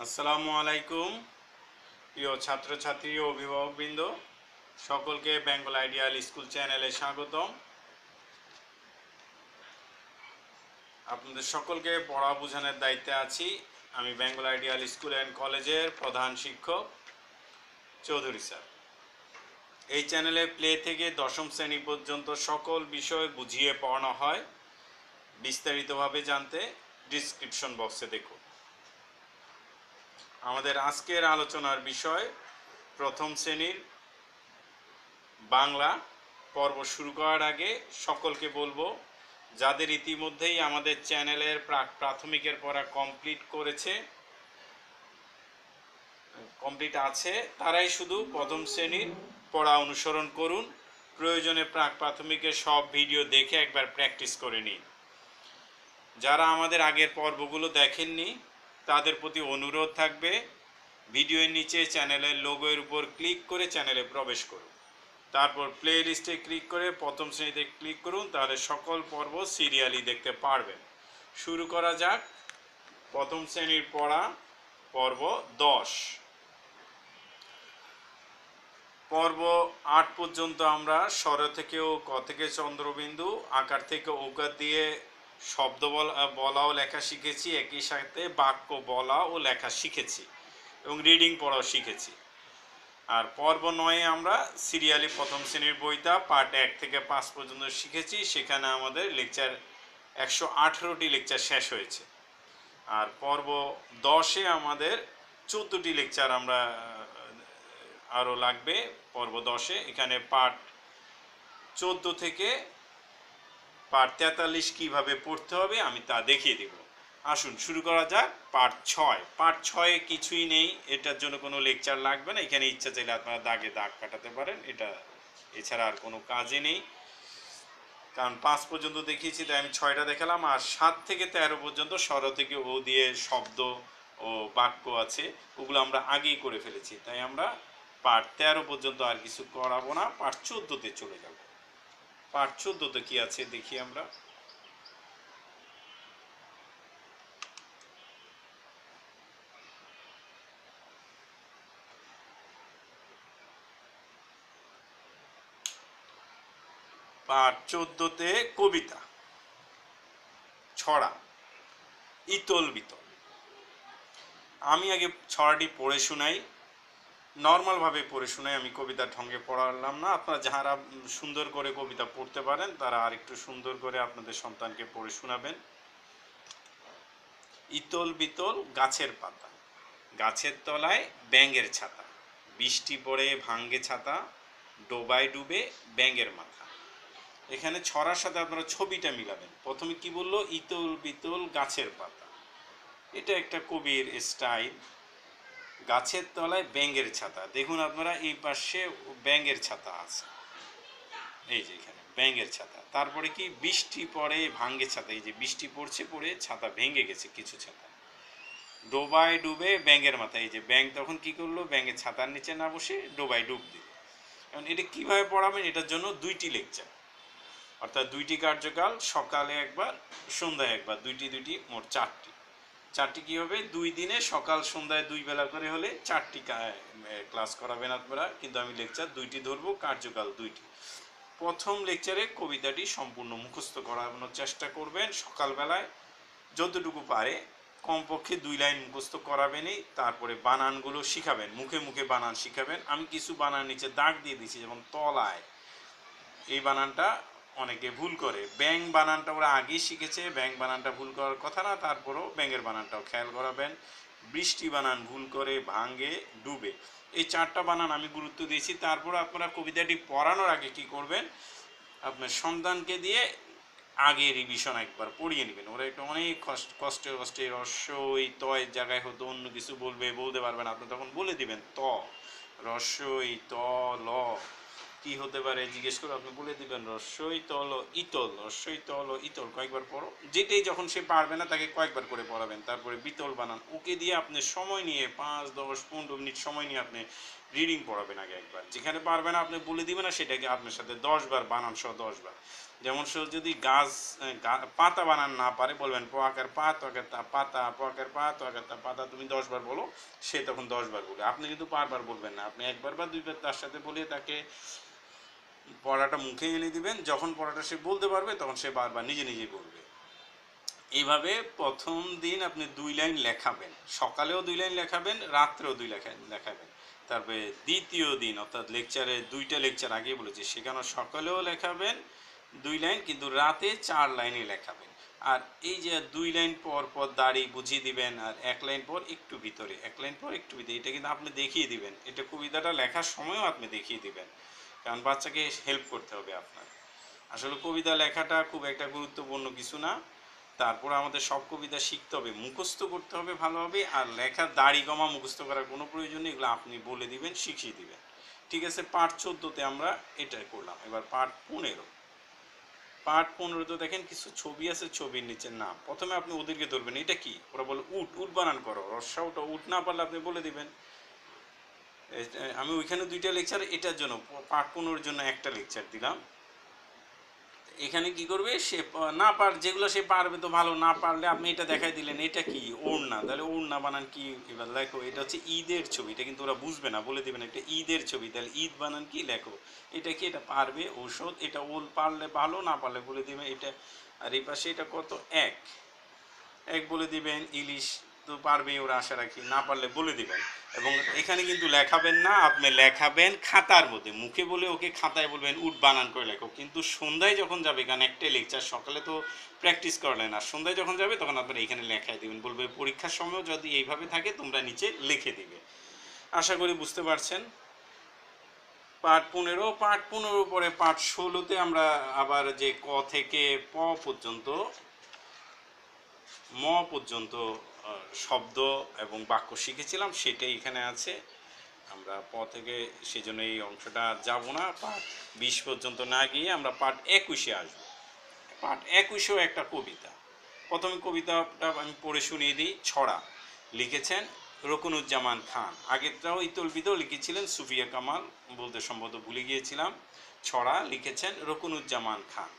আসসালামু আলাইকুম প্রিয় ছাত্রছাত্রী ও অভিভাবকবৃন্দ, সকলকে বেঙ্গল আইডিয়াল স্কুল চ্যানেলে স্বাগতম। আপনাদের সকলকে পড়া বোঝানোর দায়িত্বে আছি। আমি বেঙ্গল আইডিয়াল স্কুল অ্যান্ড কলেজের প্রধান শিক্ষক চৌধুরী স্যার। এই চ্যানেলে প্লে থেকে দশম শ্রেণী পর্যন্ত সকল বিষয় বুঝিয়ে পড়ানো হয়। বিস্তারিতভাবে জানতে ডিসক্রিপশন বক্সে দেখুন। আমাদের আজকের আলোচনার বিষয় প্রথম শ্রেণীর বাংলা পর্ব শুরু করার আগে সকলকে বলবো, যাদের ইতিমধ্যেই আমাদের চ্যানেলের প্রাথমিকের পড়া কমপ্লিট আছে, তারাই শুধু প্রথম শ্রেণীর পড়া অনুসরণ করুন। প্রয়োজনে প্রাথমিকের সব ভিডিও দেখে একবার প্র্যাকটিস করে নিন। যারা আমাদের আগের পর্বগুলো দেখেননি তাদের প্রতি অনুরোধ থাকবে, ভিডিওর নিচে চ্যানেলের লোগোর উপর ক্লিক করে চ্যানেলে প্রবেশ করুন। তারপর প্লে লিস্টে ক্লিক করে প্রথম শ্রেণীতে ক্লিক করুন, তাহলে সকল পর্ব সিরিয়ালি দেখতে পারবেন। শুরু করা যাক প্রথম শ্রেণীর পড়া পর্ব 10। পর্ব 8 পর্যন্ত আমরা স্বর থেকে ও ক থেকে চন্দ্রবিন্দু, আকার থেকে ঔকার দিয়ে শব্দ বলা ও লেখা শিখেছি, একই সাথে বাক্য বলা ও লেখা শিখেছি এবং রিডিং পড়াও শিখেছি। আর পর্ব 9-এ আমরা সিরিয়ালি প্রথম শ্রেণীর বইটা পার্ট 1 থেকে 5 পর্যন্ত শিখেছি। সেখানে আমাদের লেকচার 118টি লেকচার শেষ হয়েছে। আর পর্ব 10-এ আমাদের 14টি লেকচার আমরা আরও লাগবে। পর্ব 10-এ এখানে পার্ট 14 থেকে পার্ট 43 কীভাবে পড়তে হবে আমি তা দেখিয়ে দেব। আসুন শুরু করা যাক পার্ট 6। পার্ট 6-এ কিছুই নেই, এটার জন্য কোনো লেকচার লাগবে না। এখানে ইচ্ছা চাইলে আপনারা দাগ কাটাতে পারেন, এটা এছাড়া আর কোনো কাজে নেই, কারণ 5 পর্যন্ত দেখিয়েছি তাই আমি 6টা দেখালাম। আর 7 থেকে 13 পর্যন্ত স্বর থেকে ও দিয়ে শব্দ ও বাক্য আছে, ওগুলো আমরা আগেই করে ফেলেছি, তাই আমরা পার্ট 13 পর্যন্ত আর কিছু করাবো না। পার্ট 14-তে চলে যাব। পার্ট 14-তে কি আছে দেখি আমরা। পার্ট 14-তে কবিতা, ছড়া, ইতল বিতল। আমি আগে ছড়াটি পড়ে শোনাই, নর্মালভাবে পড়ে শোনাই, আমি কবিতার ঢঙ্গে পড়ালাম না। আপনারা যারা সুন্দর করে কবিতা পড়তে পারেন তারা আর একটু সুন্দর করে আপনাদের সন্তানকে পড়ে শোনাবেন। ইতল বিতল গাছের পাতা, গাছের তলায় ব্যাঙের ছাতা, বৃষ্টি পড়ে ভাঙ্গে ছাতা, ডোবায় ডুবে ব্যাঙের মাথা। এখানে ছড়ার সাথে আপনারা ছবিটা মিলাবেন। প্রথমে কি বললো, ইতল বিতল গাছের পাতা, এটা একটা কবির স্টাইল। গাছের তলায় ব্যাঙের ছাতা, দেখুন আপনারা এই পাশে ব্যাঙের ছাতা আছে, এই যে এখানে ব্যাঙের ছাতা। তারপরে কি, বৃষ্টি পড়ে ভাঙ্গে ছাতা, এই যে বৃষ্টি পড়ছে, পড়ে ছাতা ভেঙে গেছে কিছু ছাতা। ডোবায় ডুবে ব্যাঙের মাথা, এই যে ব্যাঙ তখন কি করলো, ব্যাঙের ছাতার নিচে না বসে ডোবায় ডুব দিল। এখন এটা কিভাবে পড়াবেন, এটার জন্য 2টি লেকচার, অর্থাৎ 2টি কার্যকাল, সকালে একবার সন্ধ্যায় একবার, দুইটি মোট 4টি কি হবে, 2 দিনে সকাল সন্ধ্যায় 2 বেলা করে হলে 4টি ক্লাস করাবেন আপনারা। কিন্তু আমি লেকচার 2টি ধরবো, কার্যকাল 2টি। প্রথম লেকচারে কবিতাটি সম্পূর্ণ মুখস্থ করানোর চেষ্টা করবেন সকালবেলায়, যতটুকু পারে, কমপক্ষে 2 লাইন মুখস্থ করাবেনই। তারপরে বানানগুলো শিখাবেন, মুখে মুখে বানান শিখাবেন। আমি কিছু বানান নিচে দাগ দিয়ে দিয়েছি, যেমন তলায়, এই বানানটা অনেকে ভুল করে। ব্যাং বানানটা ওরা আগেই শিখেছে, ব্যাং বানানটা ভুল করার কথা না, তারপরেও ব্যাঙের বানানটাও খেয়াল করাবেন। বৃষ্টি বানান ভুল করে, ভাঙ্গে, ডুবে, এই 4টা বানান আমি গুরুত্ব দিয়েছি। তারপর আপনারা কবিতাটি পড়ানোর আগে কি করবেন, আপনার সন্তানকে দিয়ে আগে রিভিশন একবার পড়িয়ে নেবেন। ওরা একটু অনেক কষ্টে রস্যই তয়ের জায়গায় হয়তো অন্য কিছু বলতে পারবেন, আপনি তখন বলে দিবেন ত, রস্যই ত ল কি হতে পারে জিজ্ঞেস করে আপনি বলে দিবেন রস্যই তল ইতল, রস্যই তল ইতল, কয়েকবার পড়ো। যেটাই যখন সে পারবে না তাকে কয়েকবার করে পড়াবেন। তারপরে বিতল বানান, ওকে দিয়ে আপনি সময় নিয়ে 5, 10, 15 মিনিট সময় নিয়ে আপনি রিডিং পড়াবেন আগে একবার। যেখানে পারবে না আপনি বলে দিবেন, না সেটাকে আপনার সাথে 10 বার বানান সহ 10 বার। যেমন সে যদি গাছ পাতা বানান না পারে বলবেন প আকার পা ত আকার তা পাতা, প আকার পা ত আকার তা পাতা, তুমি 10 বার বলো, সে তখন 10 বার বলবে। আপনি কিন্তু বারবার বলবেন না, আপনি একবার বা দুইবার তার সাথে বলিয়ে তাকে পড়াটা মুখে এনে দিবেন। যখন পড়াটা সে বলতে পারবে তখন সে বারবার নিজে নিজেই বলবে। এইভাবে প্রথম দিন আপনি 2 লাইন লেখাবেন, সকালেও 2 লাইন লেখাবেন, রাত্রেও 2 লেখাবেন। তারপরে দ্বিতীয় দিন অর্থাৎ লেকচারে 2টা লেকচার আগে বলেছি, সেখানে সকালেও লেখাবেন 2 লাইন, কিন্তু রাতে 4 লাইনে লেখাবেন। আর এই যে 2 লাইন পর পর দাড়ি বুঝিয়ে দিবেন, আর 1 লাইন পর একটু ভিতরে, 1 লাইন পর একটু ভিতরে, এটা কিন্তু আপনি দেখিয়ে দিবেন। এটা কবিতাটা লেখার সময়ও আপনি দেখিয়ে দিবেন, কারণ বাচ্চাকে হেল্প করতে হবে আপনার। আসলে কবিতা লেখাটা খুব একটা গুরুত্বপূর্ণ কিছু না। তারপর আমাদের সব কবিতা শিখতে হবে, মুখস্থ করতে হবে ভালোভাবে। আর লেখার দাড়ি কমা মুখস্থ করার কোনো প্রয়োজন নেই, এগুলো আপনি বলে দিবেন, শিখিয়ে দিবেন। ঠিক আছে, পার্ট 14তে আমরা এটাই করলাম। এবার পার্ট 15। পার্ট 15তে দেখেন কিছু ছবি আছে, ছবির নিচে নাম। প্রথমে আপনি ওদেরকে ধরবেন, এটা কি? ওরা বলে উট, উট বানান করো, রস্যাউটা উট না পারলে আপনি বলে দিবেন। আমি ওইখানে 2টা লেকচার, এটার জন্য পার্ট 15-এর জন্য একটা লেকচার দিলাম। এখানে কি করবে, সে না যেগুলো সে পারবে তো ভালো, না পারলে আপনি এটা দেখাই দিলেন, এটা কি? ওড়না, তাহলে ওড়না বানান কি? এবার লেখো এটা হচ্ছে ঈদের ছবি, এটা কিন্তু ওরা বুঝবে না, বলে দেবেন একটা ঈদের ছবি, তাহলে ঈদ বানান কি? লেখো। এটা কি? এটা পারবে। ঔষধ, এটা ওল পারলে ভালো, না পারলে বলে দেবে এটা। আর এই পাশে এটা কত? এক বলে দিবেন। ইলিশ তো পারবে ওরা, আশা রাখি, না পারলে বলে দিবেন। এবং এখানে কিন্তু লেখাবেন না, আপনি লেখাবেন খাতার মধ্যে, মুখে বলে ওকে খাতায় বলবেন উট বানান করে লেখো। কিন্তু সন্ধ্যায় যখন যাবে, কারণ একটাই লেকচার, সকালে তো প্র্যাকটিস করলেন, আর সন্ধ্যায় যখন যাবে তখন আপনারা এখানে লেখায় দিবেন, বলবে পরীক্ষার সময়ও যদি এইভাবে থাকে তোমরা নিচে লিখে দিবে। আশা করি বুঝতে পারছেন। পার্ট 15। পার্ট 15 পরে পার্ট 16-তে আমরা আবার যে ক থেকে প পর্যন্ত, ম পর্যন্ত শব্দ এবং বাক্য শিখেছিলাম, সেটাই এখানে আছে। আমরা প থেকে সেজন্য এই অংশটা যাব না। পার্ট 20 পর্যন্ত না গিয়ে আমরা পার্ট 21-এ আসব। পার্ট 21-এও একটা কবিতা। প্রথমে কবিতাটা আমি পড়ে শুনিয়ে দিই। ছড়া লিখেছেন রকুনুজ্জামান খান। আগেরটাও ইতল বিতল লিখেছিলেন সুফিয়া কামাল, বলতে সম্ভবত ভুলে গিয়েছিলাম। ছড়া লিখেছেন রকুনুজ্জামান খান।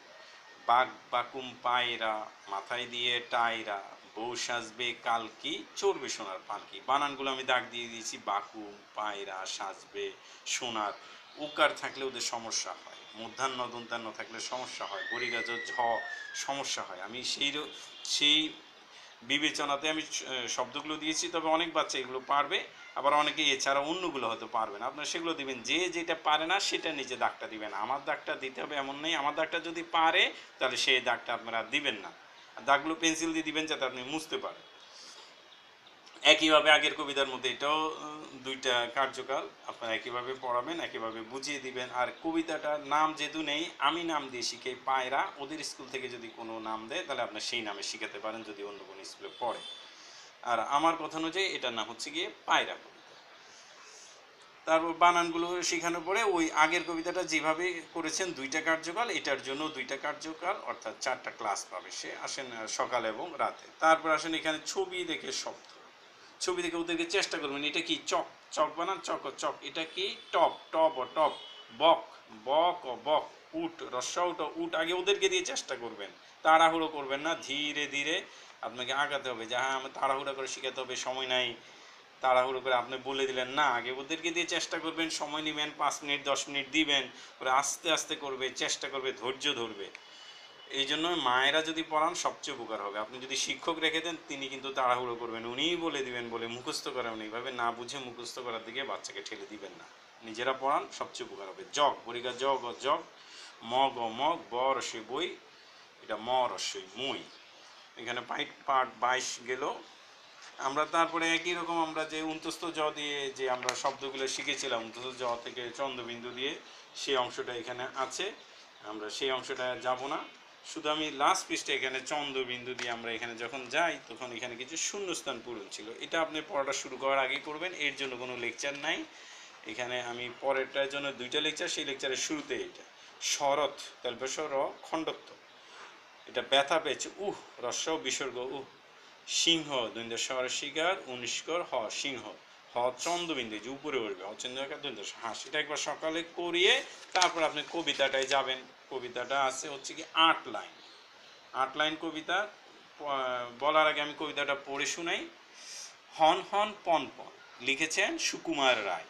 বাঘ বাকুম পায়রা, মাথায় দিয়ে টায়রা, বউ সাজবে কালকি, চড়বে সোনার পালকি। বানানগুলো আমি দাগ দিয়ে দিয়েছি, বাকুম, পায়রা, সাজবে, সোনার। উকার থাকলে ওদের সমস্যা হয়, মধ্যাহ্ন দন্তান্ন থাকলে সমস্যা হয়, বরিগাজ ঝ সমস্যা হয়। আমি সেই বিবেচনাতে আমি শব্দগুলো দিয়েছি। তবে অনেক বাচ্চা এগুলো পারবে, আবার অনেকে এছাড়া অন্যগুলো হয়তো পারবে না। আপনারা সেগুলো দিবেন, যে যেটা পারে না সেটা নিজে দাগটা দিবেন। আমার দাগটা দিতে হবে এমন নেই, আমার দাগটা যদি পারে তাহলে সেই দাগটা আপনারা দিবেন না। দাগগুলো পেন্সিল দিয়ে দিবেন যাতে আপনি মুছতে পারেন। একইভাবে আগের কবিতার মধ্যে এটাও 2টা কার্যকাল, আপনারা একইভাবে পড়াবেন, একইভাবে বুঝিয়ে দিবেন। আর কবিতাটার নাম যেহেতু নেই, আমি নাম দিয়ে শিখাই পায়রা। ওদের স্কুল থেকে যদি কোনো নাম দেয় তাহলে আপনার সেই নামে শিখাতে পারেন, যদি অন্য কোনো স্কুলে পড়ে। আর আমার কথা অনুযায়ী এটার নাম হচ্ছে গিয়ে পায়রা কবিতা। তারপর বানানগুলো শেখানোর পরে ওই আগের কবিতাটা যেভাবে করেছেন 2টা কার্যকাল, এটার জন্য 2টা কার্যকাল, অর্থাৎ 4টা ক্লাস পাবে সে। আসেন সকাল এবং রাতে। তারপর আসেন এখানে ছবি দেখে শব্দ। ছবি দেখে ওদেরকে চেষ্টা করবেন, এটা কি? চক, চক বানান চক ও চক। এটা কি? টপ, টপ ও টপ। বক, বক ও বক। উট, রস্যাউট ও উট। আগে ওদেরকে দিয়ে চেষ্টা করবেন, তাড়াহুড়ো করবেন না, ধীরে ধীরে আপনাকে আগাতে হবে। যে হ্যাঁ আমি তাড়াহুড়ো করে শিখাতে হবে, সময় নাই, তাড়াহুড়ো করে আপনি বলে দিলেন না। আগে ওদেরকে দিয়ে চেষ্টা করবেন, সময় নেবেন, 5 মিনিট 10 মিনিট দিবেন, ওরা আস্তে আস্তে করবে, চেষ্টা করবে, ধৈর্য ধরবে। এই জন্য মায়েরা যদি পড়ান সবচেয়ে উপকার হবে। আপনি যদি শিক্ষক রেখে দেন, তিনি কিন্তু তাড়াহুড়ো করবেন, উনিই বলে দিবেন, বলে মুখস্থ করাবেন। এইভাবে না বুঝে মুখস্থ করার দিকে বাচ্চাকে ঠেলে দিবেন না, নিজেরা পড়ান, সবচেয়ে উপকার হবে। জগ, বরিগা জগ ও জগ, মগ ও মগ, ব রসই বই, এটা ম রসই মই। এখানে পার্ট 22 গেল। আমরা তারপরে একই রকম আমরা যে উন্তস্থ জ দিয়ে যে আমরা শব্দগুলো শিখেছিলাম, উন্তস্থ জ থেকে চন্দ্রবিন্দু দিয়ে, সেই অংশটা এখানে আছে। আমরা সেই অংশটা যাব না, শুধু আমি লাস্ট পৃষ্ঠে এখানে চন্দ্রবিন্দু দিয়ে আমরা এখানে যখন যাই তখন এখানে কিছু শূন্যস্থান পূরণ ছিল। এটা আপনি পড়াটা শুরু করার আগেই করবেন, এর জন্য কোনো লেকচার নাই। এখানে আমি পরেরটার জন্য 2টা লেকচার, সেই লেকচারের শুরুতে এটা শরৎ, তারপর র খণ্ডত্ব। এটা ব্যথা পেয়েছে, রস্য বিসর্গ সিংহ, দৈন্দ্য স্বর শিকার, উনিষ্কর হ সিংহ, হ চন্দ্রবিন্দু যে উপরে উঠবে, হ চন্দ্র দৈন্দ্য হাঁস। এটা একবার সকালে করিয়ে তারপর আপনি কবিতাটায় যাবেন। কবিতাটা আছে হচ্ছে কি 8 লাইন। 8 লাইন কবিতা। বলার আগে আমি কবিতাটা পড়ে শুনাই। হন হন পন পন, লিখেছেন সুকুমার রায়।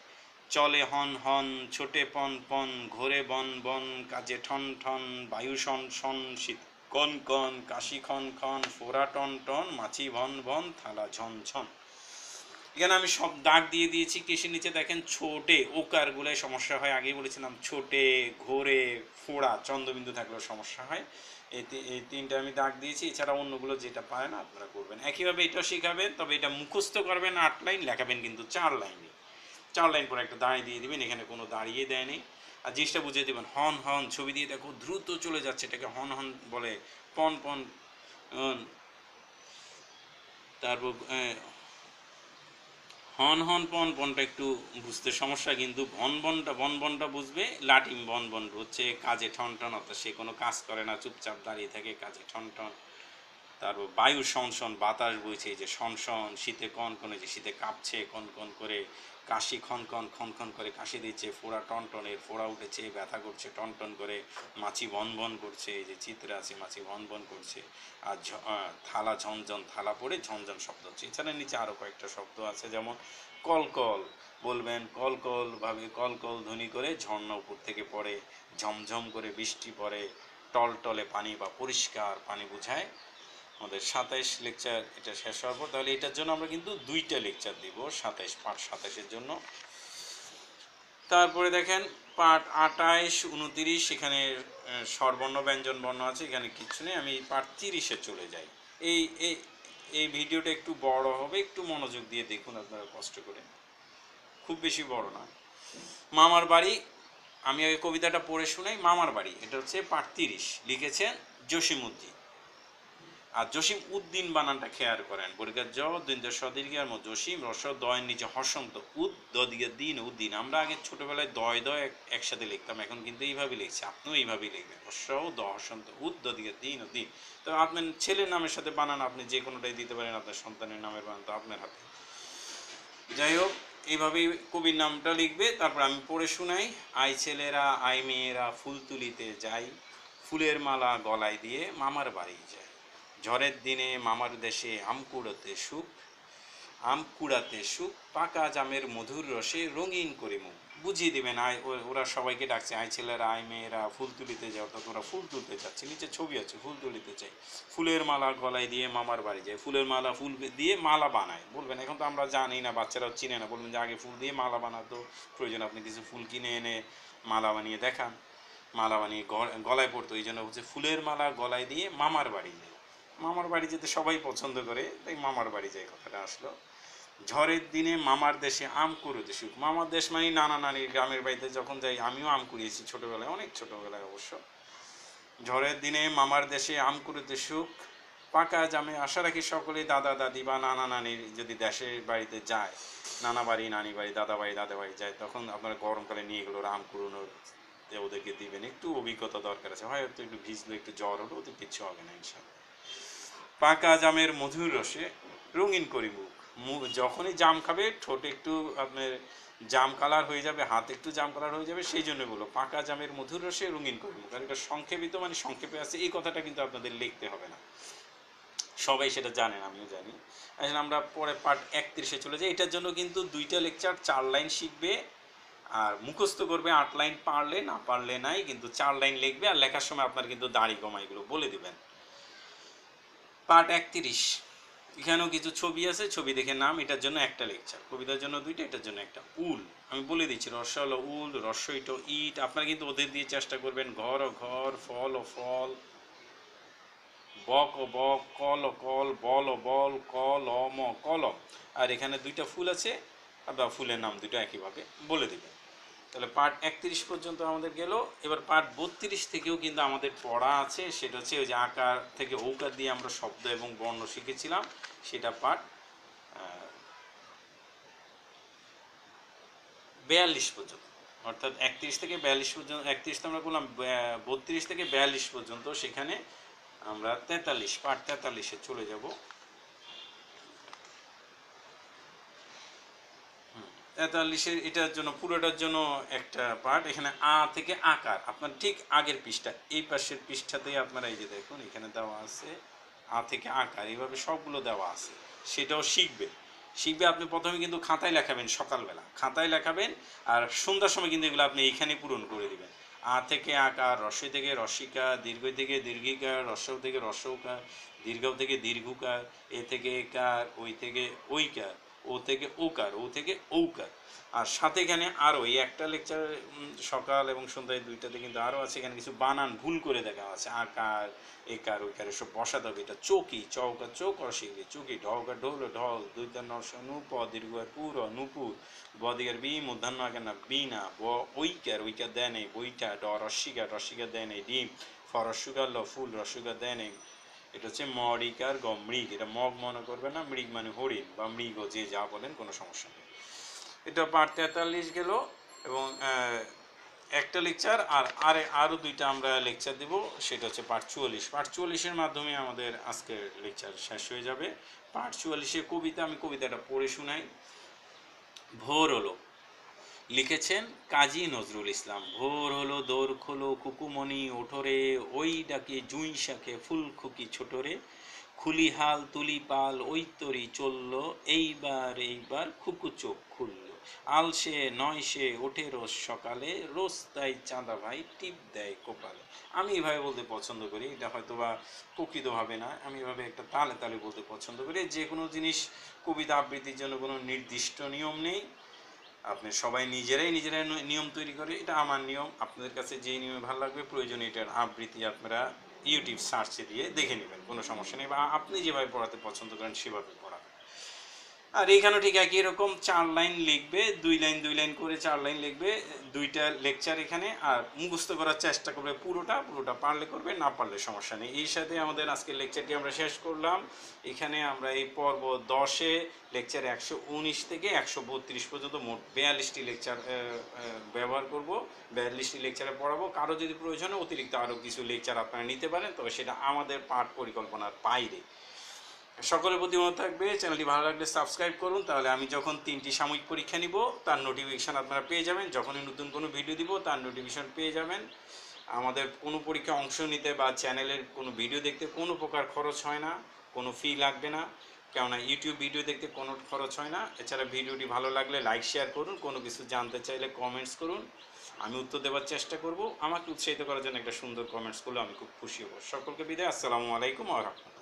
চলে হন হন, ছোটে পন পন, ঘোরে বন বন, কাজে ঠন ঠন, বায়ু শন শন, শীত কন কন, কাশি খন খন, ফোড়া টন টন, মাছি ভন ভন, থালা ঝন ঝন। এখানে আমি সব দাগ দিয়ে দিয়েছি। কৃষির নিচে দেখেন ছোটে ওকার গুলাই সমস্যা হয়, আগেই বলেছিলাম। ছোটে, ঘোরে, ফোড়া, চন্দ্রবিন্দু থাকলেও সমস্যা হয়। এই তিনটা আমি দাগ দিয়েছি। এছাড়া অন্যগুলো যেটা পারে না আপনারা করবেন। একইভাবে এটাও শেখাবেন, তবে এটা মুখস্থ করবেন 8 লাইন, লেখাবেন কিন্তু 4 লাইনে। 4 লাইন পরে একটা দাঁড়িয়ে দিয়ে দিবেন, এখানে কোনো দাঁড়িয়ে দেয়নি। আর জিনিসটা বুঝিয়ে দেবেন। হন হন, ছবি দিয়ে দেখো দ্রুত চলে যাচ্ছে, এটাকে হন হন বলে। পন পন, তারপর হন হন পন পনটা একটু বুঝতে সমস্যা, কিন্তু বন বনটা বুঝবে। লাটিম বন বন হচ্ছে কাজে ঠন ঠন, অর্থাৎ সে কোনো কাজ করে না, চুপচাপ দাঁড়িয়ে থাকে, কাজে ঠন ঠন। তারপর বায়ু শন শন, বাতাস বইছে, এই যে শন শন। শীতে কন কন, এই যে শীতে কাঁপছে কন কন করে। কাশি খন খন করে কাশি দিচ্ছে। ফোড়া টন টনের, ফোড়া উঠেছে, ব্যথা করছে টন টন করে। মাছি বন বন করছে, এই যে চিত্রে আছে মাছি বন বন করছে। আর থালা ঝনঝন, থালা পড়ে ঝনঝন শব্দ হচ্ছে। এছাড়া নিচে আরও কয়েকটা শব্দ আছে, যেমন কলকল বলবেন, কলকল ভাবে কলকল ধ্বনি করে ঝর্ণা উপর থেকে পড়ে। ঝমঝম করে বৃষ্টি পড়ে। টলটলে পানি বা পরিষ্কার পানি বোঝায়। আমাদের 27 লেকচার এটা শেষ হওয়ার পর, তাহলে এটার জন্য আমরা কিন্তু 2টা লেকচার দিব, 27 পার্ট 27-এর জন্য। তারপরে দেখেন পার্ট 28, 29, এখানে স্বরবর্ণ ব্যঞ্জন বর্ণ আছে, এখানে কিছু নেই। আমি পার্ট 30-এ চলে যাই। এই এই এই ভিডিওটা একটু বড় হবে, একটু মনোযোগ দিয়ে দেখুন আপনারা কষ্ট করে, খুব বেশি বড় না। মামার বাড়ি, আমি ওই কবিতাটা পড়ে শুনাই। মামার বাড়ি, এটা হচ্ছে পার্ট 30, লিখেছেন জসিমউদ্দিন। আর জসিম উদ্দিন বানানটা খেয়াল করেন। বর্গের জ, দৈন্দ্য সদীর্ঘের মতো জসিম, রস দয়ের নিচে হসন্ত, উদ দিকে দিন, উদ্দিন। আমরা আগে ছোটবেলায় দয় দয় একসাথে লিখতাম, এখন কিন্তু এইভাবে লিখছি। আপনিও এইভাবেই লিখবেন, রস দ হসন্ত, উদ দিকে দিন ও দিন। তো আপনার ছেলের নামের সাথে বানান আপনি যে কোনোটাই দিতে পারেন, আপনার সন্তানের নামের বানান তো আপনার হাতে। যাই হোক, এইভাবেই কবির নামটা লিখবে। তারপর আমি পড়ে শুনাই। আই ছেলেরা আই মেয়েরা ফুল তুলিতে যাই, ফুলের মালা গলায় দিয়ে মামার বাড়ি যায়। ঝড়ের দিনে মামার দেশে আম কুড়োতে সুখ, আম কুড়াতে সুখ, পাকা জামের মধুর রসে রঙিন করে মুখ। বুঝিয়ে দেবেন। ওরা সবাইকে ডাকছে, আই ছেলেরা আই মেয়েরা ফুল তুলিতে যাও, অর্থাৎ ওরা ফুল তুলতে যাচ্ছে। নিচে ছবি আছে, ফুল তুলিতে চাই। ফুলের মালা গলায় দিয়ে মামার বাড়ি যায়। ফুলের মালা, ফুল দিয়ে মালা বানায়। বলবেন এখন তো আমরা জানি না, বাচ্চারাও চিনে না, বলবেন যে আগে ফুল দিয়ে মালা বানাতো, প্রয়োজন আপনি কিছু ফুল কিনে এনে মালা বানিয়ে দেখান। মালা বানিয়ে গলায় পড়তো, এই জন্য হচ্ছে ফুলের মালা গলায় দিয়ে মামার বাড়ি যায়। মামার বাড়ি যেতে সবাই পছন্দ করে, তাই মামার বাড়ি যায় কথাটা আসলো। ঝড়ের দিনে মামার দেশে আম কুড়োতে সুখ। মামার দেশ মানে নানা নানির গ্রামের বাড়িতে যখন যাই, আমিও আম কুড়িয়েছি ছোটবেলায়, অনেক ছোটবেলায় অবশ্য। ঝড়ের দিনে মামার দেশে আম কুড়োতে সুখ, পাকা জামে আশা রাখি সকলে দাদা দাদি বা নানা নানির যদি দেশের বাড়িতে যায়, নানা বাড়ি নানি বাড়ি দাদা বাড়ি দাদা বাড়ি যায়, তখন আপনারা গরমকালে নিয়ে গেলো আম কুড়োনোর, ওদেরকে দিবেন। একটু অভিজ্ঞতা দরকার আছে, হয়তো একটু ভিজলো, একটু জ্বর হলো, ওদের কিচ্ছু হবে না ইনশাল্লাহ। পাকা জামের মধুর রসে রঙিন করি মুখ। যখনই জাম খাবে ঠোঁটে একটু আপনার জাম কালার হয়ে যাবে, হাত একটু জাম কালার হয়ে যাবে, সেই জন্য বলো পাকা জামের মধুর রসে রঙিন করি মুখ। আর এটা সংক্ষেপিত, মানে সংক্ষেপে আছে, এই কথাটা কিন্তু আপনাদের লিখতে হবে না, সবাই সেটা জানেন, আমিও জানি। আসলে আমরা পরে পার্ট 31-এ চলে যাই। এটার জন্য কিন্তু 2টা লেকচার, 4 লাইন শিখবে আর মুখস্থ করবে। 8 লাইন পারলে, না পারলে নাই, কিন্তু 4 লাইন লিখবে। আর লেখার সময় আপনার কিন্তু দাড়ি কমা এগুলো বলে দিবেন। পার্ট 31, এখানেও কিছু ছবি আছে, ছবি দেখে নাম। এটার জন্য একটা লেকচার, কবিতার জন্য 2টা, এটার জন্য একটা। উল আমি বলে দিচ্ছি, রস্য হলো উল, রস্য ইট ইট। আপনারা কিন্তু ওদের দিয়ে চেষ্টা করবেন। ঘর ও ঘর, ফল ও ফল, বক ও বক, কল ও কল, বল ও বল, কলম ও কলম। আর এখানে 2টা ফুল আছে, আপনার ফুলের নাম 2টা একইভাবে বলে দেবেন। তাহলে পার্ট 31 পর্যন্ত আমাদের গেল। এবার পার্ট 32 থেকেও কিন্তু আমাদের পড়া আছে, সেটা হচ্ছে ওই যে আকার থেকে ঔকার দিয়ে আমরা শব্দ এবং বর্ণ শিখেছিলাম, সেটা পার্ট 42 পর্যন্ত। অর্থাৎ 31 থেকে 42 পর্যন্ত, 31 তো আমরা বললাম, 32 থেকে 42 পর্যন্ত, সেখানে আমরা 43, পার্ট 43-এ চলে যাব। 43-এর এটার জন্য পুরোটার জন্য একটা পার্ট। এখানে আ থেকে আকার আপনার ঠিক আগের পৃষ্ঠা, এই পাশের পৃষ্ঠাতেই আপনারা এই যে দেখুন এখানে দেওয়া আছে আ থেকে আকার, এইভাবে সবগুলো দেওয়া আছে, সেটাও শিখবে। আপনি প্রথমে কিন্তু খাতায় লেখাবেন, সকালবেলা খাতায় লেখাবেন, আর সন্ধ্যার সময় কিন্তু এগুলো আপনি এইখানে পূরণ করে দিবেন। আ থেকে আকার, রস্বই থেকে রসিকা, দীর্ঘ থেকে দীর্ঘিকার, রস্বউ থেকে রস্বউকার, দীর্ঘ থেকে দীর্ঘকার, এ থেকে একার, ওই থেকে ঐকার, ও থেকে ওকার, ও থেকে ঔকার। আর সাথে এখানে আরও এই একটা লেকচার সকাল এবং সন্ধ্যায় দুইটাতে কিন্তু আরও আছে, এখানে কিছু বানান ভুল করে দেখা আছে, আকার একার ওইকার এসব বসাতে হবে। এটা চৌকি, চৌকা চৌক শিখবে, চুকি, ঢকা ঢোল ঢল, দুইটা নরস নু, প দীর্ঘ পুর নুপুর, বদিগার বি মধ্যাহ্ন আগে না বিনা, ব ঐকার ওইকার দেয় নেই, বইটা ড রস্বীকার দেয় নেই, ডিম ফরস্যুকার ল ফুল রস্যুকার দেয় নেই। এটা হচ্ছে মরিকার গ মৃগ, এটা মগ মনে করবে না, মৃগ মানে হরিণ বা মৃগ, যে যা বলেন কোনো সমস্যা নেই। এটা পার্ট 43 গেল, এবং একটা লেকচার আর আরও দুইটা আমরা লেকচার দেব, সেটা হচ্ছে পার্ট 44। পার্ট 44-এর মাধ্যমে আমাদের আজকের লেকচার শেষ হয়ে যাবে। পার্ট 44-এর কবিতা, আমি কবিতাটা পড়ে শোনাই। ভোর হলো, লিখেছেন কাজী নজরুল ইসলাম। ভোর হলো, দোর খোলো কুকুমণি ওঠরে, ওই ডাকে জুঁই শাকে ফুলখুকি ছোটরে, খুলি হাল তুলি পাল ওই তরি চলল, এইবার খুকু চোখ খুলল, আলসে নয় সে ওঠে রোজ সকালে, রোজ তাই চাঁদা ভাই টিপ দেয় কপালে। আমি এভাবে বলতে পছন্দ করি, এটা হয়তো বা প্রকৃতভাবে না, আমি এভাবে একটা তালে তালে বলতে পছন্দ করি। যে কোনো জিনিস কবিতা আবৃত্তির জন্য কোনো নির্দিষ্ট নিয়ম নেই, আপনি সবাই নিজেরাই নিয়ম তৈরি করে, এটা আমার নিয়ম। আপনাদের কাছে যেই নিয়মে ভালো লাগবে, প্রয়োজনে এটার আবৃত্তি আপনারা ইউটিউব সার্চে দিয়ে দেখে নেবেন, কোনো সমস্যা নেই, বা আপনি যেভাবে পড়াতে পছন্দ করেন সেভাবে পড়াবেন। আর এইখানেও ঠিক একই রকম 4 লাইন লিখবে, 2 লাইন করে 4 লাইন লিখবে, দুইটা লেকচার এখানে, আর মুখস্থ করার চেষ্টা করবে পুরোটা পারলে করবে, না পারলে সমস্যা নেই। এই সাথে আমাদের আজকের লেকচারটি আমরা শেষ করলাম। এখানে আমরা এই পর্ব 10-এ লেকচার 119 থেকে 132 পর্যন্ত মোট 42টি লেকচার ব্যবহার করব, 42টি লেকচারে পড়াবো। কারো যদি প্রয়োজন হয় অতিরিক্ত আরও কিছু লেকচার আপনারা নিতে পারেন, তবে সেটা আমাদের পাঠ পরিকল্পনার বাইরে। সকলের প্রতি অনুরোধ থাকবে, চ্যানেলটি ভালো লাগলে সাবস্ক্রাইব করুন, তাহলে আমি যখন 3টি সাময়িক পরীক্ষা নিব তার নোটিফিকেশান আপনারা পেয়ে যাবেন, যখনই নতুন কোনো ভিডিও দিব তার নোটিফিকেশান পেয়ে যাবেন। আমাদের কোনো পরীক্ষায় অংশ নিতে বা চ্যানেলের কোনো ভিডিও দেখতে কোনো প্রকার খরচ হয় না, কোনো ফি লাগবে না, কেননা ইউটিউব ভিডিও দেখতে কোনো খরচ হয় না। এছাড়া ভিডিওটি ভালো লাগলে লাইক শেয়ার করুন, কোনো কিছু জানতে চাইলে কমেন্টস করুন, আমি উত্তর দেওয়ার চেষ্টা করব। আমাকে উৎসাহিত করার জন্য একটা সুন্দর কমেন্টস করলে আমি খুব খুশি হব। সকলকে বিদায়, আসসালামু আলাইকুম ওয়া রাহমাতুল্লাহ।